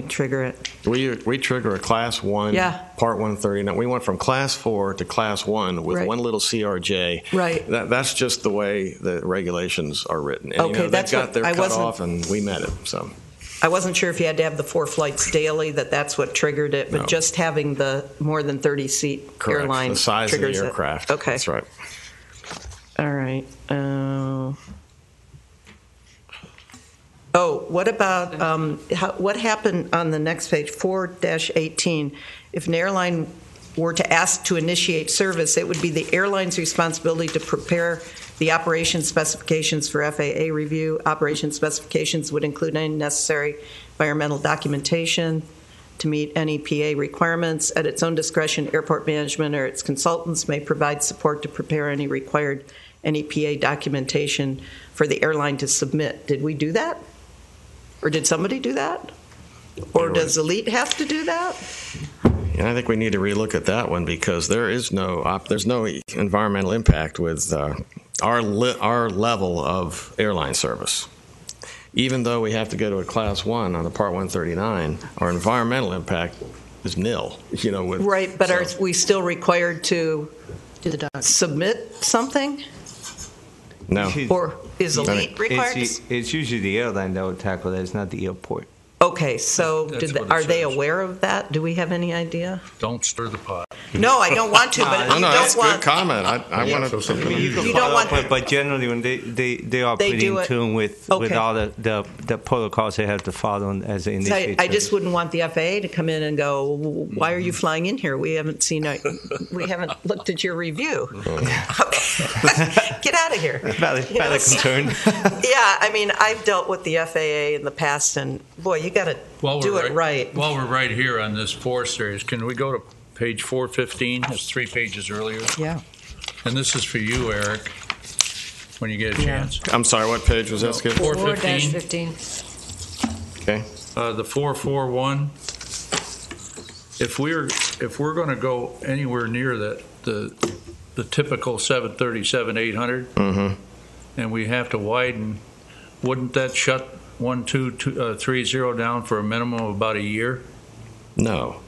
trigger it? We trigger a Class 1, Part 139. We went from Class 4 to Class 1 with one little CRJ. Right. That's just the way the regulations are written. And, okay, they got their cutoff, and we met it. So I wasn't sure if you had to have the 4 flights daily, that's what triggered it, but no. just having the more than 30-seat airline the size of triggers the aircraft. Okay. That's right. All right. What about what happened on the next page, 4-18? If an airline were to ask to initiate service, it would be the airline's responsibility to prepare the operation specifications for FAA review. Operation specifications would include any necessary environmental documentation to meet any PA requirements. At its own discretion, airport management or its consultants may provide support to prepare any required NEPA documentation for the airline to submit. Did we do that? Or did somebody do that? Or does Elite have to do that? And I think we need to relook at that one because there's no environmental impact with our level of airline service. Even though we have to go to a Class 1 on the Part 139, our environmental impact is nil. Right, but are we still required to submit something? No. Or is Elite required? It's usually the airline that would tackle that. It's not the airport. Okay, so are they aware of that? Do we have any idea? Don't stir the pot. No, I don't want to, but that's a good comment. I want to. You don't want, but generally when they are pretty in tune with all the protocols they have to follow as they initiate. I just wouldn't want the FAA to come in and go, "Why are you flying in here? We haven't looked at your review." Okay. Get out of here. Valid concern. Yeah, I mean, I've dealt with the FAA in the past, and boy, you got to do it right. While we're right here on this 4 series, can we go to page 415? It's 3 pages earlier. Yeah. And this is for you, Eric, when you get a chance. I'm sorry, what page was that, Skip? 415. 4-15. Okay. The 441. If we're going to go anywhere near the typical 737-800, and we have to widen, wouldn't that shut 1230 down for a minimum of about a year? No.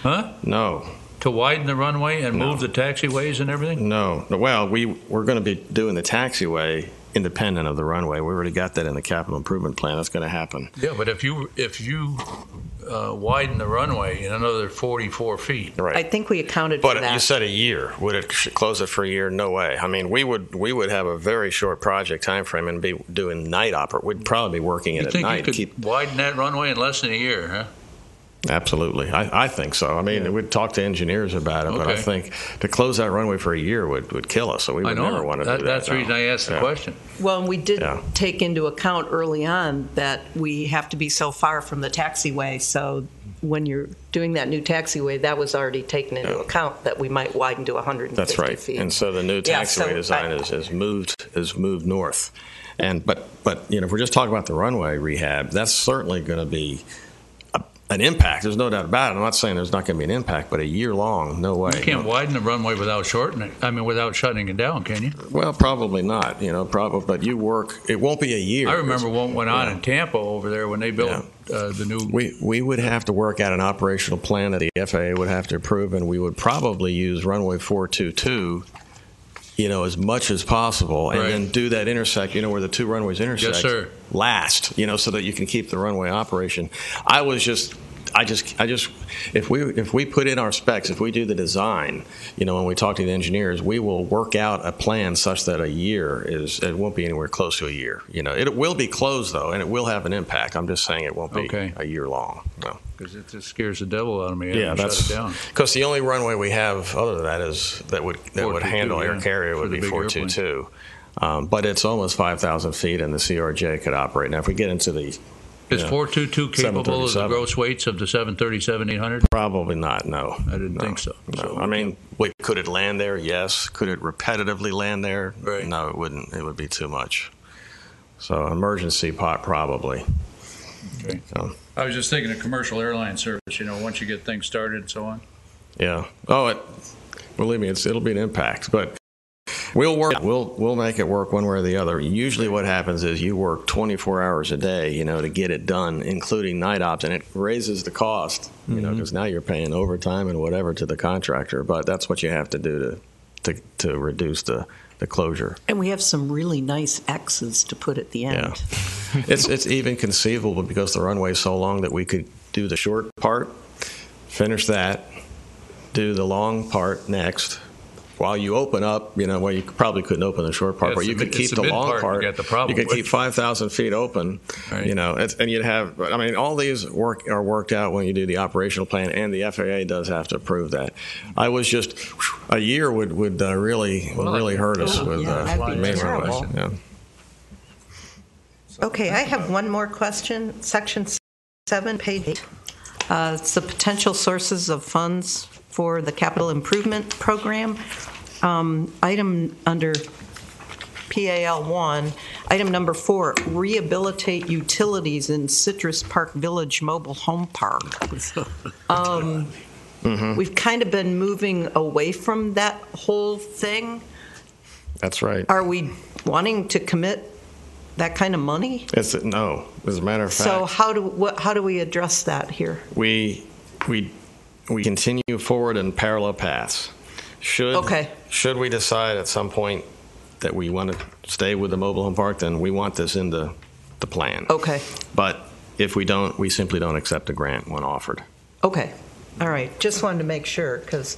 Huh? No. To widen the runway and move the taxiways and everything? No. Well, we're going to be doing the taxiway independent of the runway. We already got that in the capital improvement plan. That's going to happen. Yeah, but if you widen the runway in another 44 feet, right? I think we accounted for that. But you said a year. Would it close it for a year? No way. I mean, we would have a very short project time frame and be doing night We'd probably be working it at night. You think you could widen that runway in less than a year, huh? Absolutely. I think so. I mean, we'd talk to engineers about it, but I think to close that runway for a year would kill us, so we would never want to do that. That's the reason I asked the question. Well, and we did take into account early on that we have to be so far from the taxiway, so when you're doing that new taxiway, that was already taken into account that we might widen to 150 That's right. feet. And so the new taxiway design is moved north. And but if we're just talking about the runway rehab, that's certainly going to be an impact. There's no doubt about it. I'm not saying there's not going to be an impact, but a year long, no way. You can't widen the runway without without shutting it down, can you? Well, probably not. But you work. It won't be a year. I remember what went on in Tampa over there when they built the new. We would have to work out an operational plan that the FAA would have to approve, and we would probably use runway 422. As much as possible, and then do that intersect, where the two runways intersect. Yes, sir. Last, so that you can keep the runway operation. If we put in our specs, if we do the design, when we talk to the engineers, we will work out a plan such that it won't be anywhere close to a year. It will be closed though, and it will have an impact. I'm just saying it won't be a year long. No. Because it just scares the devil out of me. That's shut it down. Because the only runway we have other than that would handle air carrier would be 422. But it's almost 5,000 feet, and the CRJ could operate. Now, if we get into the is 422 capable of the gross weights of the 737-800? Probably not. No, I didn't think so. No. I mean, could it land there? Yes. Could it repetitively land there? Right. No, it wouldn't. It would be too much. So emergency pot probably. Okay. I was just thinking of commercial airline service. Once you get things started and so on. Yeah. Believe me, it'll be an impact. But We'll make it work one way or the other. Usually, what happens is you work 24 hours a day, to get it done, including night ops, and it raises the cost, because now you're paying overtime and whatever to the contractor. But that's what you have to do to reduce the closure. And we have some really nice X's to put at the end. Yeah. It's even conceivable, because the runway's so long, that we could do the short part, finish that, do the long part next, while you open up, well, you probably couldn't open the short part, but you could keep the long part. You could keep 5,000 feet open, right. And you'd have, all these are worked out when you do the operational plan, and the FAA does have to approve that. I was just, a year would really hurt us with main runways. Yeah. Okay, I have one more question. Section 7, page 8. It's the potential sources of funds for the capital improvement program. Item under PAL1, item number 4, rehabilitate utilities in Citrus Park Village Mobile Home Park. We've kind of been moving away from that whole thing. That's right. Are we wanting to commit that kind of money? No, as a matter of fact. So how do we address that here? We continue forward in parallel paths. Should we decide at some point that we want to stay with the mobile home park, then we want this in the plan. Okay. But if we don't, we simply don't accept the grant when offered. Okay. All right. Just wanted to make sure, because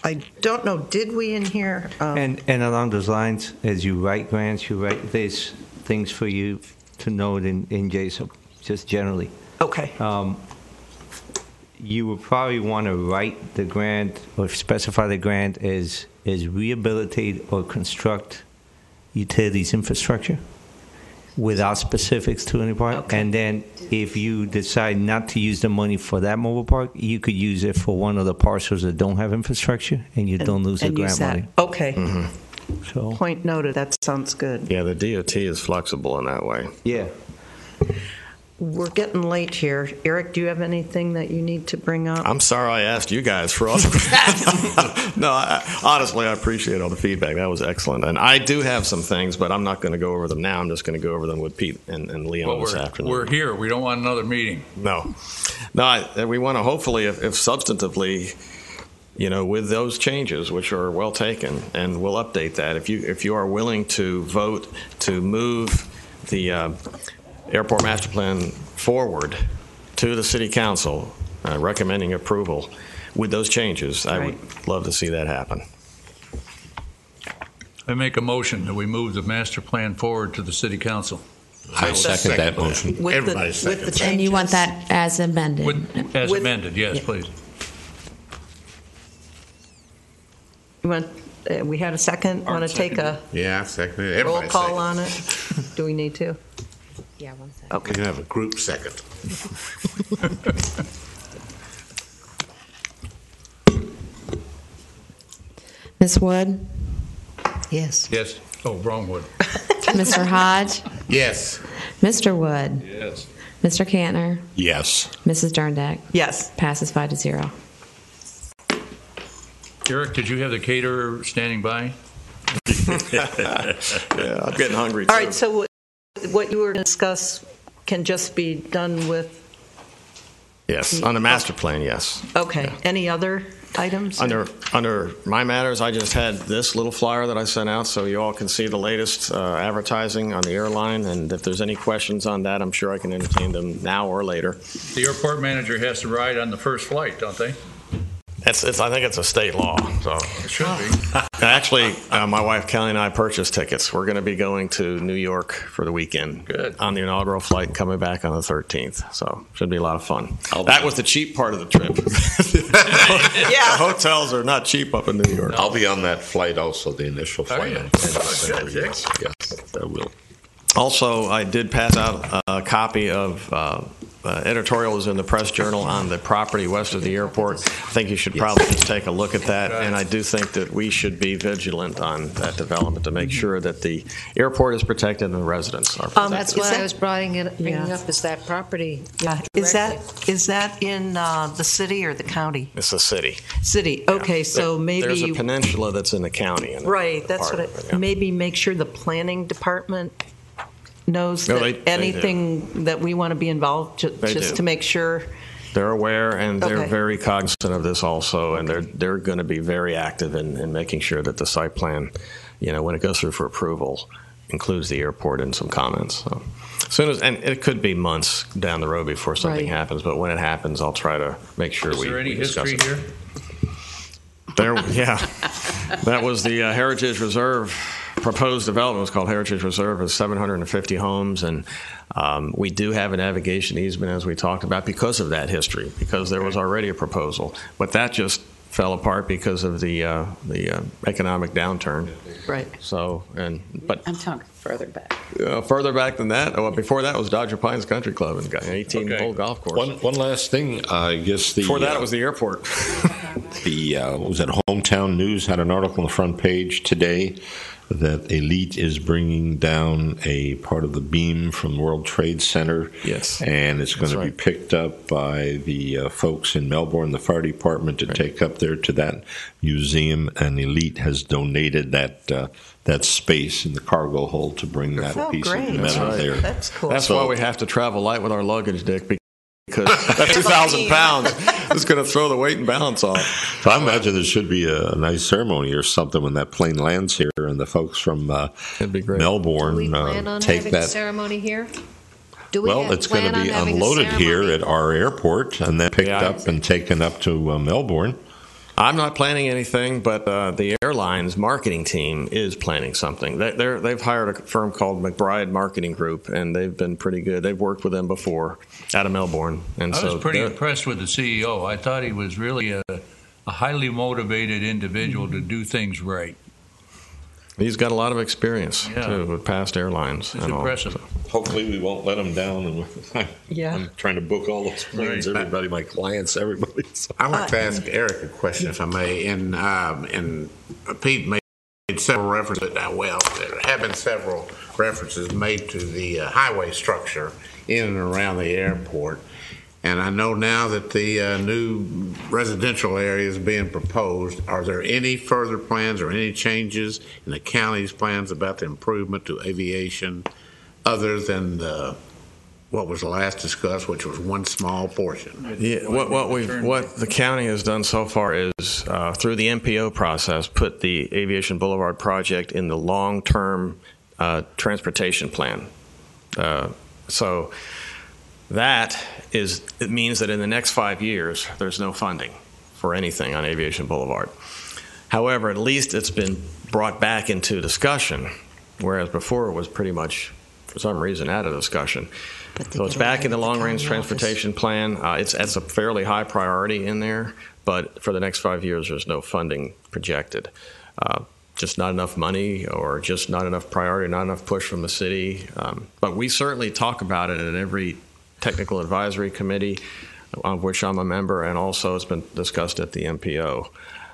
I don't know, did we in here? And along those lines, as you write grants, there's things for you to note in JSOP, just generally. Okay. You would probably want to write the grant or specify the grant as rehabilitate or construct utilities infrastructure without specifics to any part. Okay. And then if you decide not to use the money for that mobile park, you could use it for one of the parcels that don't have infrastructure, and you don't lose the grant money. Okay. Mm-hmm. So, Point noted. That sounds good. Yeah, the DOT is flexible in that way. yeah. We're getting late here. Eric, do you have anything that you need to bring up? I'm sorry I asked you guys for all No, honestly, I appreciate all the feedback. That was excellent. And I do have some things, but I'm not going to go over them now. I'm just going to go over them with Pete and Leon this afternoon. We're here. We don't want another meeting. No, we want to hopefully, if substantively, with those changes, which are well taken, and we'll update that. If you are willing to vote to move the Airport Master Plan forward to the City Council, recommending approval with those changes, I would love to see that happen. I make a motion that we move the master plan forward to the City Council. I second that motion. Everybody seconds that. And you want that as amended? As amended, yes, please. We had a second. Want to take a Yeah, second it. roll Everybody call seconds. on it? Do we need to? Yeah, 1 second. We Okay. can have a group second. Ms. Wood? Yes. Yes. Oh, wrong one. Mr. Hodge? Yes. Mr. Wood? Yes. Mr. Cantner? Yes. Mrs. Derndeck? Yes. Passes 5-0. Eric, did you have the caterer standing by? Yeah, I'm getting hungry, too. All right, so what you were going to discuss can just be done with, Yes, on the master plan, yes. okay. Yeah. Any other items? Under my matters, I just had this little flyer that I sent out so you all can see the latest advertising on the airline, and if there's any questions on that, I'm sure I can entertain them now or later. The airport manager has to ride on the first flight, don't they? I think it's a state law, so. It should be. Actually, my wife Kelly and I purchased tickets. We're going to be going to New York for the weekend. Good. On the inaugural flight and coming back on the 13th. So should be a lot of fun. That was the cheap part of the trip. Yeah. The hotels are not cheap up in New York. I'll be on that flight also, the initial flight. yeah. On December, Good, yes, I will. Also, I did pass out a copy of editorial is in the Press Journal on the property west of the airport. I think you should probably just take a look at that, and I do think that we should be vigilant on that development to make sure that the airport is protected and the residents are protected. That's why I was bringing up is that property. Yeah. Is that in the city or the county? It's the city. City. Okay, so maybe There's a peninsula that's in the county. right. That's what. Maybe make sure the planning department knows No, that they anything that we want to be involved just to make sure. They're aware, and they're Okay. very cognizant of this also, and they're going to be very active in making sure that the site plan, when it goes through for approval, includes the airport in some comments. So, as soon as, and it could be months down the road before something Right. happens, but when it happens, I'll try to make sure Is there any we discuss history it. here? That was the Heritage Reserve. Proposed development was called Heritage Reserve. It's 750 homes, and we do have a navigation easement, as we talked about, because of that history, because there was already a proposal. But that just fell apart because of the economic downturn. Right. So, but I'm talking further back. further back than that, before that was Dodger Pines Country Club, and an 18-hole golf course. One last thing, I guess Before that, it was the airport. was it Hometown News had an article on the front page today that Elite is bringing down a part of the beam from World Trade Center. Yes. And it's going That's to be right. picked up by the folks in Melbourne, the fire department, to take up there to that museum. And Elite has donated that space in the cargo hold to bring that Oh, piece great. of metal there. That's cool. That's why we have to travel light with our luggage, Dick, because that 2,000 pounds is going to throw the weight and balance off. So I imagine there should be a nice ceremony or something when that plane lands here, and the folks from It'd be great. Melbourne Do we plan on take having a that. ceremony here? Do we Well, it's going plan to on be having a unloaded here ceremony? at our airport and then picked Yeah. up and taken up to Melbourne. I'm not planning anything, but the airline's marketing team is planning something. They've hired a firm called McBride Marketing Group, and they've been pretty good. They've worked with them before out of Melbourne. And I so was pretty they're- impressed with the CEO. I thought he was really a highly motivated individual to do things right. He's got a lot of experience, Yeah. too, with past airlines. It's and all. impressive. Hopefully, we won't let them down. And Yeah. I'm trying to book all those planes, everybody, my clients, everybody. So. I want to ask Eric a question, if I may. And Pete made several references. Well, there have been several references made to the highway structure in and around the airport. And I know now that the new residential area is being proposed. Are there any further plans or any changes in the county's plans about the improvement to aviation other than what was last discussed, which was one small portion? Yeah, what the county has done so far is through the MPO process, put the Aviation Boulevard project in the long-term transportation plan. So it means that in the next 5 years, there's no funding for anything on Aviation Boulevard. However, at least it's been brought back into discussion, whereas before it was pretty much, for some reason, out of discussion. So it's back in the long-range transportation plan. It's a fairly high priority in there, but for the next 5 years, there's no funding projected. Just not enough money, or just not enough priority, not enough push from the city. But we certainly talk about it at every technical advisory committee, of which I'm a member, and also it's been discussed at the MPO.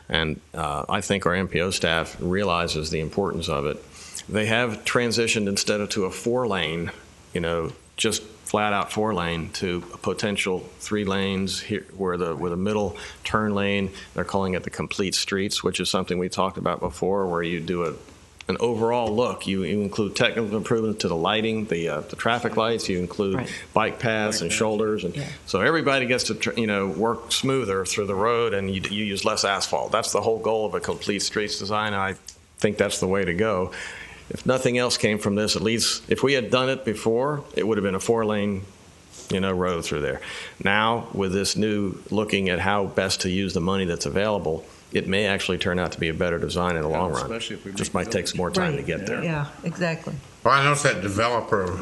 And I think our MPO staff realizes the importance of it. They have transitioned instead of to a 4-lane, just flat out 4-lane, to a potential 3 lanes here, where the middle turn lane, they're calling it the complete streets, which is something we talked about before, where you do an overall look. You include technical improvement to the lighting, the traffic lights. You include bike paths and shoulders, and so everybody gets to work smoother through the road, and you use less asphalt. That's the whole goal of a complete streets design. And I think that's the way to go. If nothing else came from this, at least if we had done it before, it would have been a 4-lane, road through there. Now, with this new looking at how best to use the money that's available, it may actually turn out to be a better design in the long run. especially if we Just make might take some more time to get there. Yeah, exactly. Well, I noticed that developer,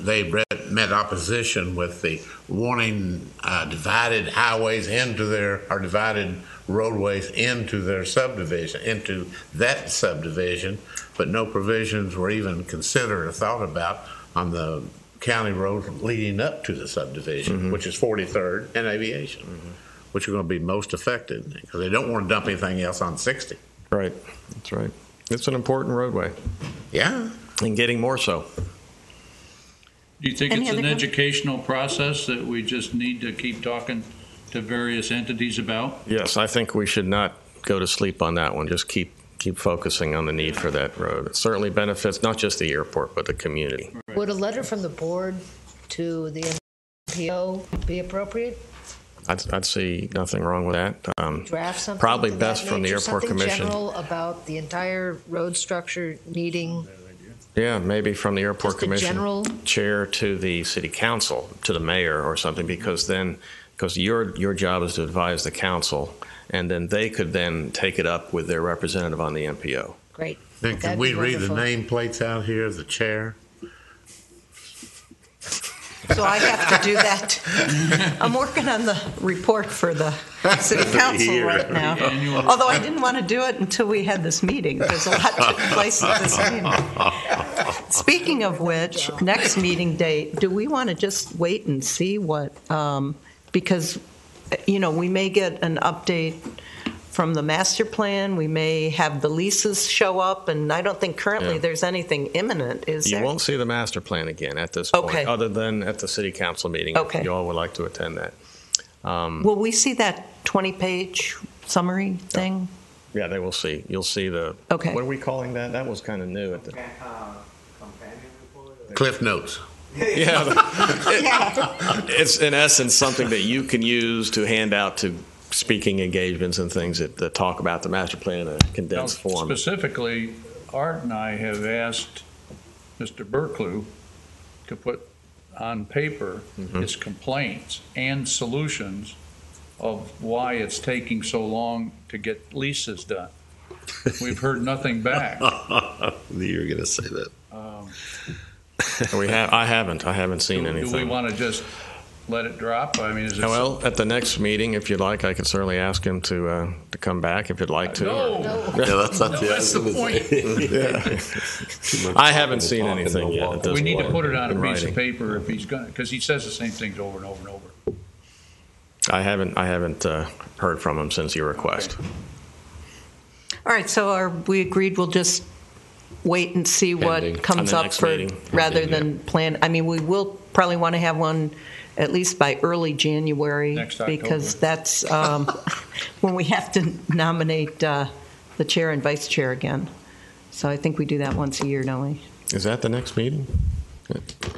they met opposition with the wanting divided highways or divided roadways into their subdivision, into that subdivision, but no provisions were even considered or thought about on the county road leading up to the subdivision, which is 43rd and Aviation, which are going to be most affected because they don't want to dump anything else on 60. Right, that's right. It's an important roadway, Yeah. and getting more so. Do you think Any it's other an com- educational process that we just need to keep talking to various entities about? Yes, I think we should not go to sleep on that one. Just keep focusing on the need for that road. It certainly benefits not just the airport, but the community. Would a letter from the board to the MPO be appropriate? I'd see nothing wrong with that. Draft something? Probably to best that from the nature? airport Something commission. general about the entire road structure needing Yeah, maybe from the airport just a commission general. chair to the city council, to the mayor or something, because your job is to advise the council, and then they could then take it up with their representative on the MPO. Great. Then can That'd we be read the wonderful. nameplates out here, the chair? So I have to do that. I'm working on the report for the city council right now. Annual- Although I didn't want to do it until we had this meeting, because a lot took place at this meeting. Speaking of which, next meeting date, do we want to just wait and see what, because, we may get an update from the master plan, we may have the leases show up, and I don't think currently Yeah. there's anything imminent, is You there? won't see the master plan again at this point, Okay. other than at the city council meeting, Okay. if you all would like to attend that. Will we see that 20-page summary thing? Yeah, they will see. You'll see the, Okay. what are we calling that? That was kind of new at the, Cliff Notes. yeah. It's in essence something that you can use to hand out to speaking engagements and things that talk about the master plan in a Now, condensed form. specifically, Art and I have asked Mr. Berklew to put on paper his complaints and solutions of why it's taking so long to get leases done. We've heard nothing back. You were going to say that. I haven't seen Do anything. we want to just let it drop? I mean, is it? Well, at the next meeting, if you'd like, I could certainly ask him to come back if you'd like to. No, Yeah, that's not that's the point. I haven't seen anything yet at this We need to point put it on a in piece of writing. paper if he's gonna, because he says the same things over and over and over. I haven't heard from him since your request. All right, so are we agreed we'll just wait and see Pending. what comes On the up next for, meeting. rather Pending, than plan? I mean, we will probably want to have one at least by early January. Next October. Because that's when we have to nominate the chair and vice chair again. So I think we do that once a year, don't we? Is that the next meeting?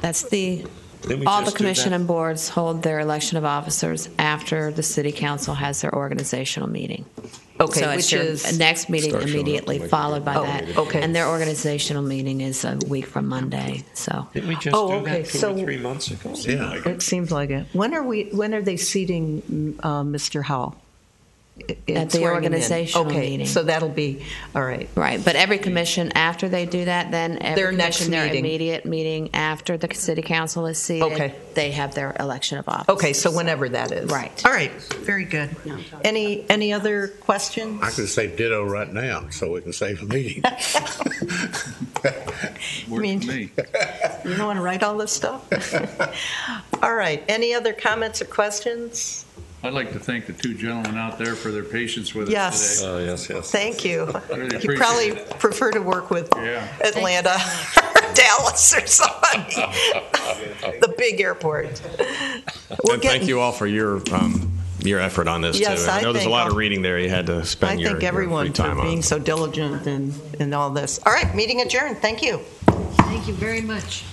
That's the, Didn't we all the just do commission that? and boards hold their election of officers after the city council has their organizational meeting. Okay, So it's which your is, next meeting Starts showing up immediately like followed by Oh, that. okay. And their organizational meeting is a week from Monday, so. Didn't we just Oh, do okay, that 2 so- or 3 months ago? Yeah. it seems like it. When are they seating Mr. Howell? At the Swearing him in. organizational meeting. Okay, so that'll be, all right. Right, but every commission, after they do that, then Their every next commission, their meeting. immediate meeting after the city council is seated, Okay. they have their election of officers. Okay, so whenever that is. Right. All right, very good. Any other questions? I could say ditto right now, so we can save the meeting. Works mean- for me. You don't want to write all this stuff? All right, any other comments or questions? I'd like to thank the two gentlemen out there for their patience with us Yes. today. Oh, yes, yes. Thank you. Really You appreciate probably it. prefer to work with Yeah. Atlanta or Dallas or somebody, the big airport. We're And thank getting- you all for your effort on this Yes, too. I I know there's a think lot of I'll- reading there. You had to I spend your thank free everyone for time on. being so diligent in all this. All right, meeting adjourned. Thank you. Thank you very much.